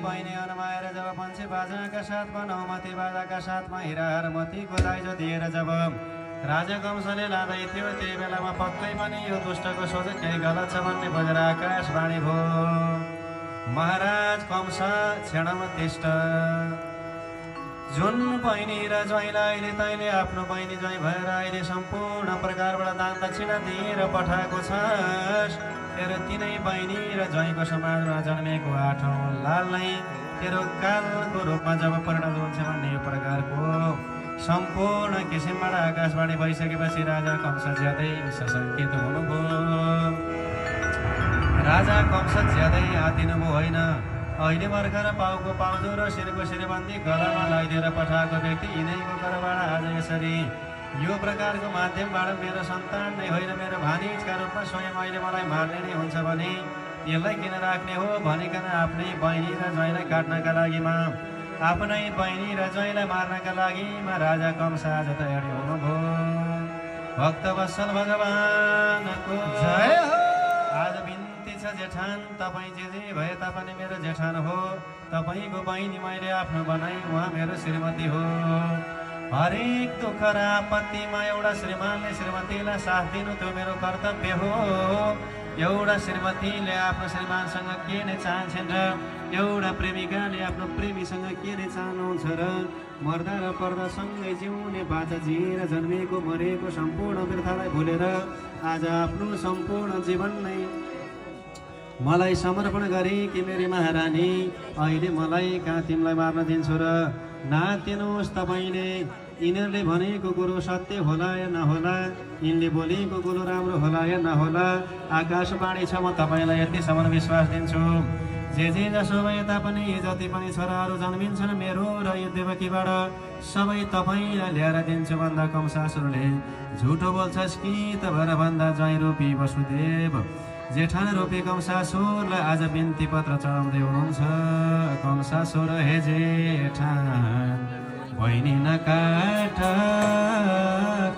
बहिनी अनुमाएर जब पन्छे बाजाका साथमा नौमती बाजाका साथमा हिराहार मतीको दाइजो दिएर जब राजा कंसले लाँदै थियो त्यही बेलामा पक्कै पनि यो दुष्टको सोच केही गलत छ भन्ने बजेर आकाशवाणी भयो। महाराज कंस क्षणमा तिष्ठ, जुन बहिनी र ज्वाइँलाई अहिले तैँले आफ्नो बहिनी ज्वाइँ भएर अहिले सम्पूर्ण प्रकारबाट दान दक्षिणा दिएर पठाएको छस्, तेरो तिनै बहिनी र ज्वाइँको समाजमा जन्मेको 8औं लाल नै तेरो कालको रूपमा जब परिणत हुन्छ भन्ने यो प्रकारको सम्पूर्ण किसिमबाट आकाशवाणी भइसकेपछि राजा कंस ज्यादै सशङ्कित हुनुभयो। राजा कंस ज्यादै आतिनुभयो होइन। अहिले भर्खर पाउको पाउजो र शिरको शिरबन्दी गलामा लगाइदिएर पठाएको व्यक्ति यिनैको घरबाट आज यसरी यो प्रकारको माध्यमबाट मेरो सन्तान नै होइन मेरो भानिजका रूपमा स्वयं अहिले मलाई मार्ने नै हुन्छ भने यसलाई किन राख्ने हो भनिकन आफ्नै बहिनी र ज्वाइँलाई काट्नका लागिमा आफ्नै बहिनी र ज्वाइँलाई मार्नका लागिमा राजा कंस आज तयारी हुनुभयो। भक्तवत्सल भगवानको जय हो। आज बिन्ती छ जेठान, तपाईँ जे भए तापनि मेरो जेठान हो। तपाईँको बहिनी मैले आफ्नो बनाई, उहाँ मेरो श्रीमती हो। हरेक दुःख र आपत्तिमा एउटा श्रीमानले श्रीमतीलाई साथ दिनु त्यो मेरो कर्तव्य हो। एउटा श्रीमतीले आफ्नो श्रीमानसँग के नै चाहन्छन् र एउटा प्रेमिकाले आफ्नो प्रेमीसँग के नै चाहनुहुन्छ र मर्दा र पर्दा सँगै जिउने बाचा जिएर जन्मेको मरेको सम्पूर्ण व्यर्थलाई भुलेर आज आफ्नो सम्पूर्ण जीवन नै मलाई समर्पण गरे कि मेरी महारानी अहिले मलाई कहाँ तिमीलाई मार्न दिन्छु र नातिनुहोस्। तपाईँले यिनीहरूले भनेको कुरो सत्य होला या नहोला, यिनले बोलेको कुरो राम्रो होला या नहोला, आकाशवाणी छ, म तपाईँलाई यतिसम्म विश्वास दिन्छु। जे जसो भए तापनि जति पनि छोराहरू जन्मिन्छन् मेरो र यो देवकीबाट सबै तपाईँलाई ल्याएर दिन्छु भन्दा कंसासुरले झुटो बोल्छस् कि त भएर भन्दा ज्वाइँ रूपी वसुदेव जेठान रूपी कंसासुरलाई आज बिन्ती पत्र चढाउँदै हुनुहुन्छ। कंसासुर हे जेठान बहिनी नकाट,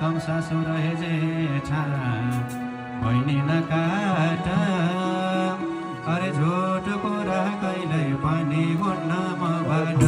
कंसासुर हे जेठान बहिनी नकाट, अरे झुट कुरा कहिल्यै पनि बोल्न मबाट।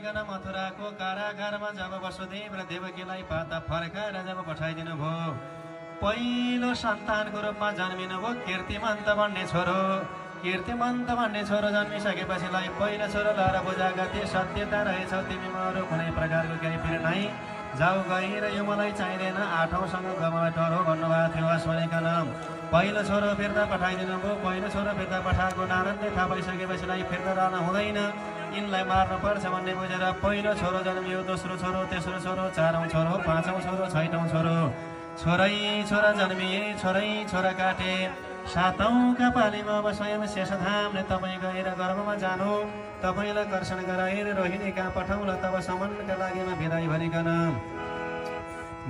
भनिकन मथुराको कारागारमा जब वसुदेव र देवकीलाई पाता फर्काएर जब पठाइदिनु भयो, पहिलो सन्तानको रूपमा जन्मिनु भयो कीर्तिमन्त भन्ने छोरो। कीर्तिमन्त भन्ने छोरो जन्मिसकेपछिलाई पहिलो छोरो लहर बुझा गति सत्यता रहेछौ तिमीमा अरू कुनै प्रकारको केही पिर नै, जाऊ गई र यो मलाई चाहिँदैन, आठौँसँग मलाई डर हो भन्नुभएको थियो सुनिकन पहिलो छोरो फिर्ता पठाइदिनु भयो। पहिलो छोरो फिर्ता पठाएको नारायणले थाहा पाइसकेपछिलाई फिर्ता रहन हुँदैन, यिनलाई मार्नुपर्छ भन्ने बुझेर पहिलो छोरो जन्मियो, दोस्रो छोरो, तेस्रो छोरो, चारौँ छोरो, पाँचौँ छोरो, छैटौँ छोरो, छोरै छोरा जन्मिए, छोरै छोरा काटे। सातौँका पालीमा अब स्वयं शेषधामले तपाईँ गएर गर्भमा जानु, तपाईँलाई दर्शन गराएर रोहिणी कहाँ पठाउला तब सम्मानका लागिमा विदाई भनिकन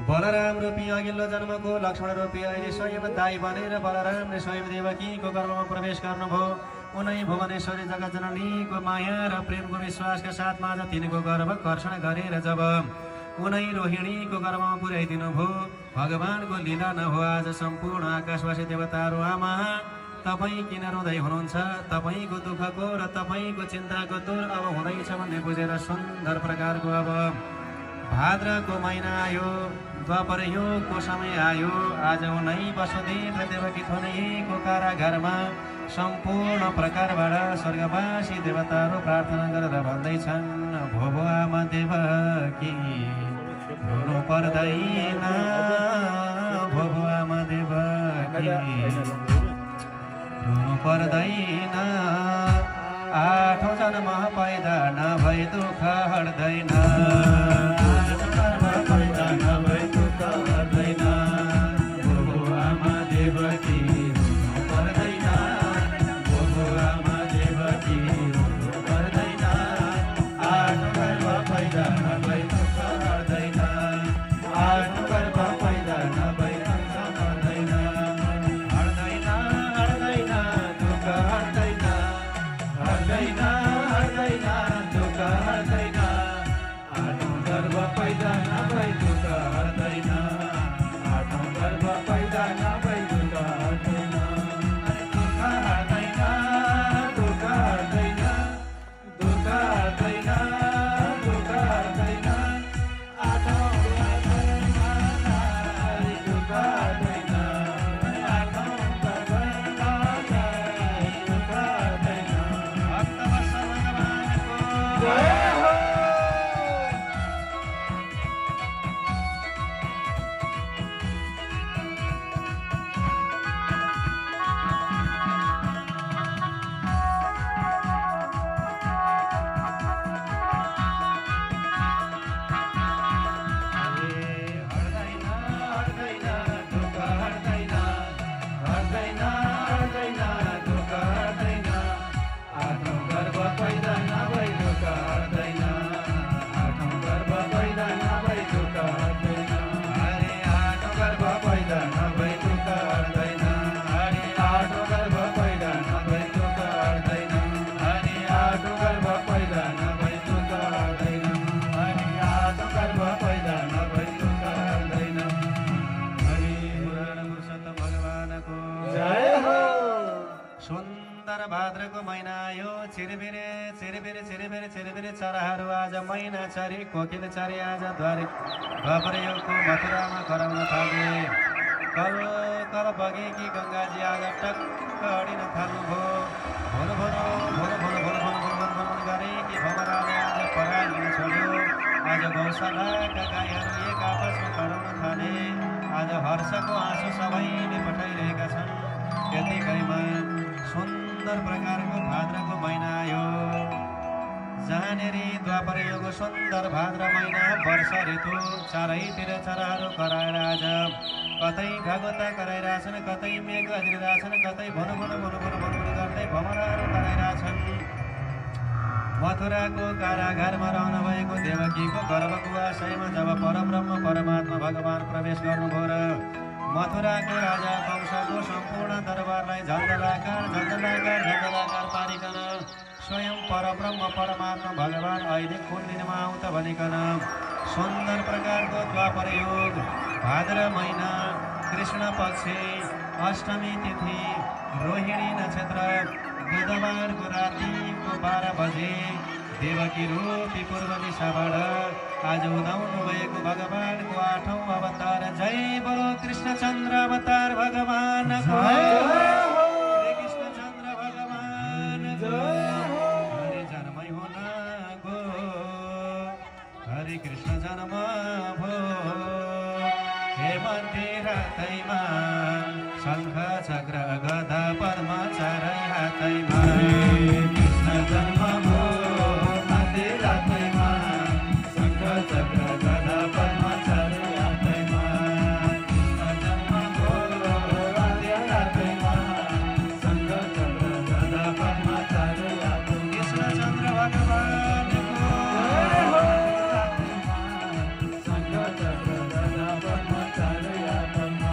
बलराम रूपी अघिल्लो जन्मको लक्ष्मण रूपी अहिले स्वयं दाई बनेर बलरामले स्वयं देवकीको गर्भमा प्रवेश गर्नुभयो। उनै भुवनेश्वरी जगत जननीको माया र प्रेमको विश्वासका साथमा आज तिनको गर्भ कर्षण गरेर जब उनै रोहिणीको गर्भमा पुर्याइदिनु भयो, भगवानको लीला नहो आज सम्पूर्ण आकाशवासी देवताहरू आमा तपाईँ किन रुँदै हुनुहुन्छ, तपाईँको दुःखको र तपाईँको चिन्ताको दूर अब हुँदैछ भन्ने बुझेर सुन्दर प्रकारको अब भाद्रको महिना आयो, द्वापर युगको समय आयो। आज उनै वसुदेव र देवकी थुनैको कारागारमा सम्पूर्ण प्रकारबाट स्वर्गवासी देवताहरू प्रार्थना गरेर भन्दैछन्, भोभो आमा देवकी रुनु पर्दैन, भोभो आमा देवकी रुनु पर्दैन, आठौँ जन्म पैदा नभई दुःख हट्दैन, पैदा नभई दुःख हट्दैन, भोभो आमा देवकी रुनु पर्दैन, भोभो आमा देवकी रुनु पर्दैन, आठौँ गर्भ पैदा नभई दुःख हट्दैन, आठौँ गर्भ पैदा नभई दुःख हट्दैन, हट्दैन हट्दैन दुःख हट्दैन, हट्दैन हट्दैन दुःख हट्दैन, आठौँ गर्भ पैदा नभई दुःख हट्दैन, आठौँ गर्भ पैदा नभई दुःख हट्दैन, दुःख हट्दैन दुःख हट्दैन, दुःख हट्दैन दुःख हट्दैन, आठौँ गर्भ दुःख हट्दैन, आठौँ गर्भ दुःख हट्दैन। भक्तवत्सल भगवानको जय हो। हट्दैन हट्दैन दुःख हट्दैन, हट्दैन हट्दैन दुःख हट्दैन, आठौँ गर्भ पैदा नभई दुःख हट्दैन, आठौँ गर्भ पैदा नभई दुःख हट्दैन, अरे आठौँ गर्भ पैदा नभई दुःख हट्दैन, अरे आठौँ गर्भ पैदा नभई दुःख हट्दैन, अरे आठौँ गर्भ पैदा नभई दुःख हट्दैन, अरे आठौँ गर्भ पैदा नभई दुःख हट्दैन। हरि पुराण पुरुषोत्तम भगवानको जय हो। सुन्दर भाद्रको महिना आयो, छिरबिरे छिरबिरे छिरबिरे छिरबिरे चराहरू आज मैना चरी कोकिल चरी आज द्वापर युगको मथुरामा कराउन थाले। कल कल बगेकी गङ्गाजी आज टक्क अडिन थाल्नुभयो। भोल भोल भोल भोल भोल भोल भोल भोल गरेकी भमराले आज परालिन छोड्यो। आज गौशालाका गाईहरू एक आपसमा कराउन थाले। आज हर्षको आँसु सबैले पठाइरहेका छन्। यतिकैमा सुन्दर प्रकारको भाद्रको महिना आयो, जहाँनेरि द्वापर युग सुन्दर भाद्र महिना वर्ष ऋतु चारैतिर चराहरू कराएर आज कतै भगवता कराइरहेछन्, कतै मेघ अधिरहेछन्, कतै भनु भनु भनु भनु भनु गर्दै भमराहरू कराइरहेछन्। मथुराको कारागारमा रहनुभएको देवकीको गर्भको आशयमा जब परब्रह्म परमात्मा भगवान प्रवेश गर्नुभयो र मथुराको राजा कंसको सम्पूर्ण दरबारलाई झन्झलाकार पारिकन स्वयं परब्रह्म परमात्मा भगवान अहिले कुन दिनमा आउँछ भनिकन सुन्दर प्रकारको द्वापर युग भाद्र महिना कृष्ण पक्ष अष्टमी तिथि रोहिणी नक्षत्र बुधबारको रातिको 12 बजे देवकी रूपी पूर्व दिशाबाट आज उदाउनु भएको भगवानको 8औं अवतार। जय बोलो कृष्णचन्द्र अवतार भगवानको। हरे कृष्णचन्द्र भगवानको। हरि जन्मै हुन गो हरि कृष्ण जन्म भो। हेमन्ती रातैमा शङ्ख चक्र गदा पद्म चारै हातैमा। कृष्ण जन्म भो मध्य रातैमा शङ्ख चक्र गदा पद्म चारै हातैमा। कृष्ण जन्म भो मध्य रातैमा शङ्ख चक्र गदा पद्म चारै हातैमा। कृष्णचन्द्र भगवानको शङ्ख चक्र गदा पद्म चारै हातैमा।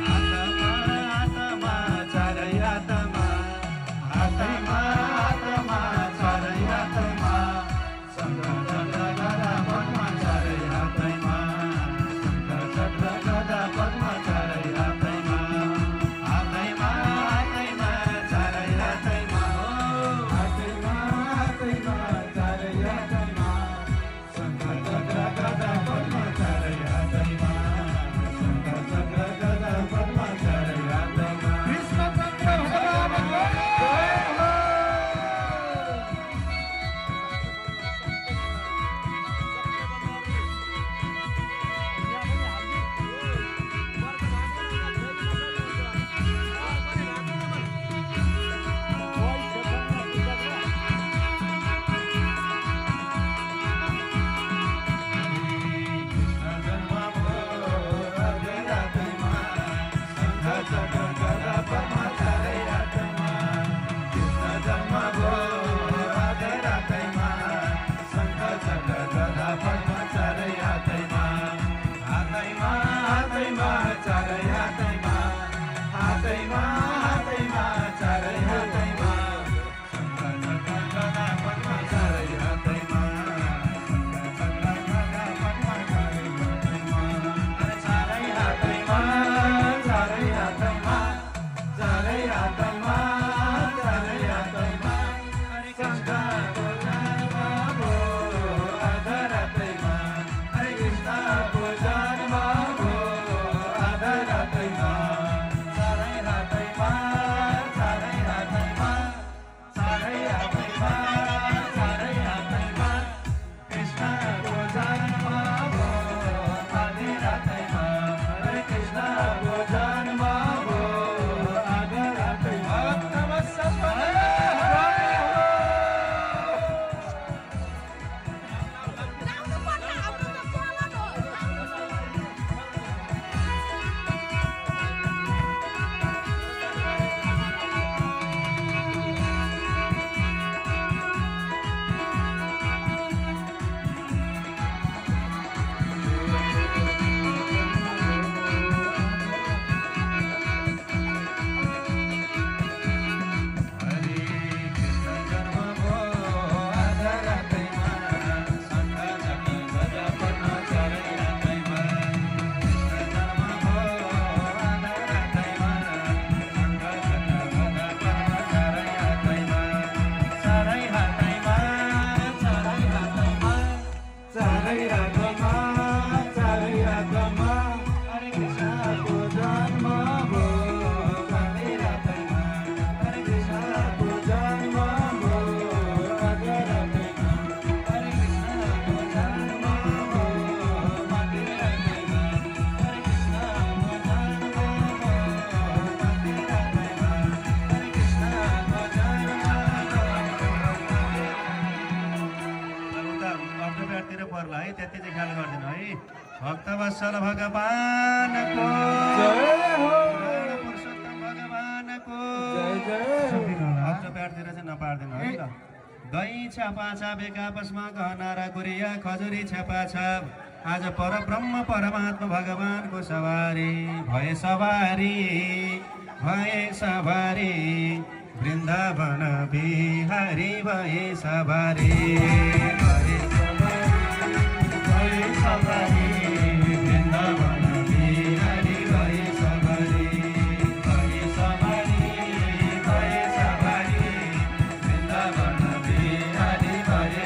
हातमा चारै हातमा हातमा हातमा चारै हातैमा शङ्ख चक्र गदा पद्म चारै हातैमा। शङ्ख चक्र गदा पद्म चारै हातैमा। हातैमा हातैमा चारै हातैमा हातैमा हातैमा चारै हातैमा। शङ्ख चक्र गदा पद्म चारै हातैमा। शङ्ख चक्र गदा पद्म चारै हातैमा। कृष्णचन्द्र भगवानको जय हो। कृष्ण जन्म भो मध्य रातैमा शङ्ख चक्र गदा पद्म चारै हातैमा। कृष्ण जन्म भो मध्य रातैमा शङ्ख चक्र गदा पद्म चारै हातैमा। हातैमा हातैमा चारै हातैमा हातैमा हातैमा चारै हातैमा। शङ्ख चक्र गदा पद्म चारै हातैमा। शङ्ख चक्र गदा पद्म चारै हातैमा। अरे चारै हातैमा चारै हातैमा चारै हातैमा चारै हातैमा। हरे कृष्णको जन्म भो आधा रातैमा। हरे कृष्णको जन्म भो आधा रातैमा। चारै हातैमा चारै हातैमा चारै हातैमा चारै हातैमा। कृष्णको जन्म भो आधी रातैमा। हरे कृष्णको जन्म भो आधा रातैमा। भक्तवत्सल जय हो। हरे कृष्ण जन्म भो आधा रातैमा शङ्ख चक्र गदा पद्म चारै हातैमा। कृष्ण जन्म भो आधा रातैमा शङ्ख चक्र गदा पद्म चारै हातैमा। चारै हातैमा चारै हातैमा चारै हातैमा चारै हातैमा। हरे कृष्णको जन्म भो मध्य रातैमा। हरे कृष्णको जन्म भो आधा रातैमा। हरे कृष्णको जन्म भो मध्य रातैमा। हरे कृष्णको जन्म भो मध्य रातैमा। हरे कृष्णको जन्म उता अप्ठो पेटतिर पर्ला है, त्यति चाहिँ ख्याल गरिदिनु है। भक्तवत्सल भगवानको जय हो। पुराण पुरुषोत्तम भगवानको जय जय। अप्ठो पेटतिर चाहिँ नपार्दिनु है ल। दही छ्यापा छापेका आपसमा गहना र गुरिया खजुरी छ्यापा छाप। आज परब्रह्म परमात्मा भगवानको सवारी भए सवारी भए सवारी। वृन्दावन बिहारी भए सवारी भए सवारी। वृन्दावन बिहारी भए सवारी भए सवारी भए सवारी। वृन्दावन बिहारी भए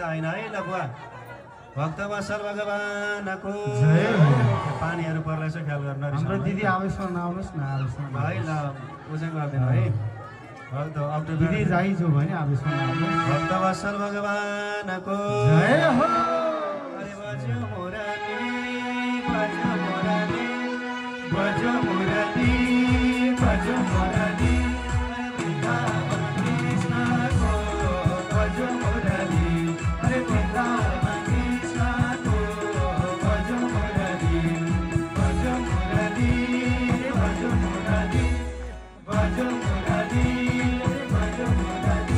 होइन है ल बुवा भक्तवत्सल भगवानको जय हो। पानीहरू पर्दैछ ख्याल गर्नु हाम्रो दिदी आवेशमा नआउनुहोस् न आवेशमा है ल पूजा गरिदिनु है भक्त अक्टोबर दिदी जाइजो भने आवेशमा नआउनुहोस् भक्तवत्सल भगवानको जय हो अरे बज्यो मुरली बज्यो मुरली बज्यो मुरली बज्यो मुरली अरे वृन्दावन कृष्णको बज्यो मुरली अरे वृन्दावन कृष्णको बज्यो मुरली बज्यो मुरली बज्यो मुरली बज्यो मुरली बज्यो मुरली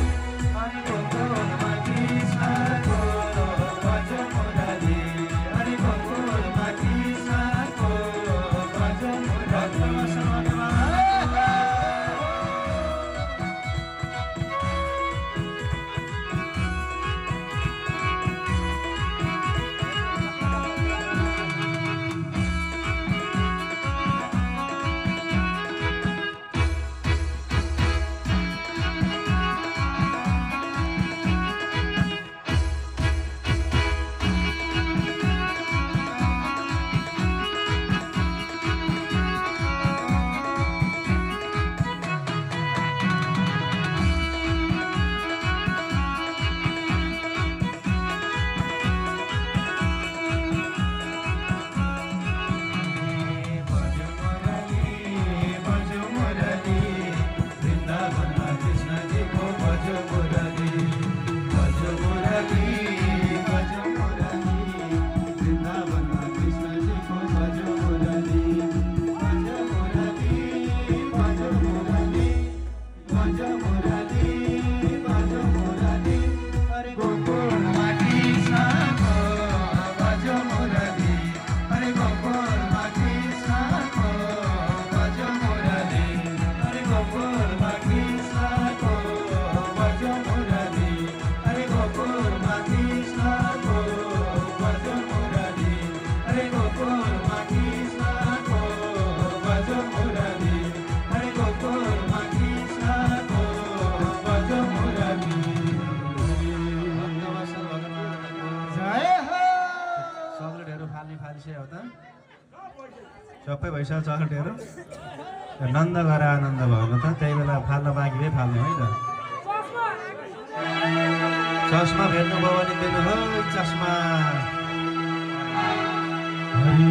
अरे गोकुलमा कृष्णको बज्यो मुरली अरे गोकुलमा कृष्णको बज्यो मुरली सबै भइसक्यो चकलेटहरू नन्द गरेर आनन्द भएको त त्यही बेला फाल्न बाँकी भए फाल्ने है त चस्मा भेट्नुभयो भने दिनु हो चस्मा हरि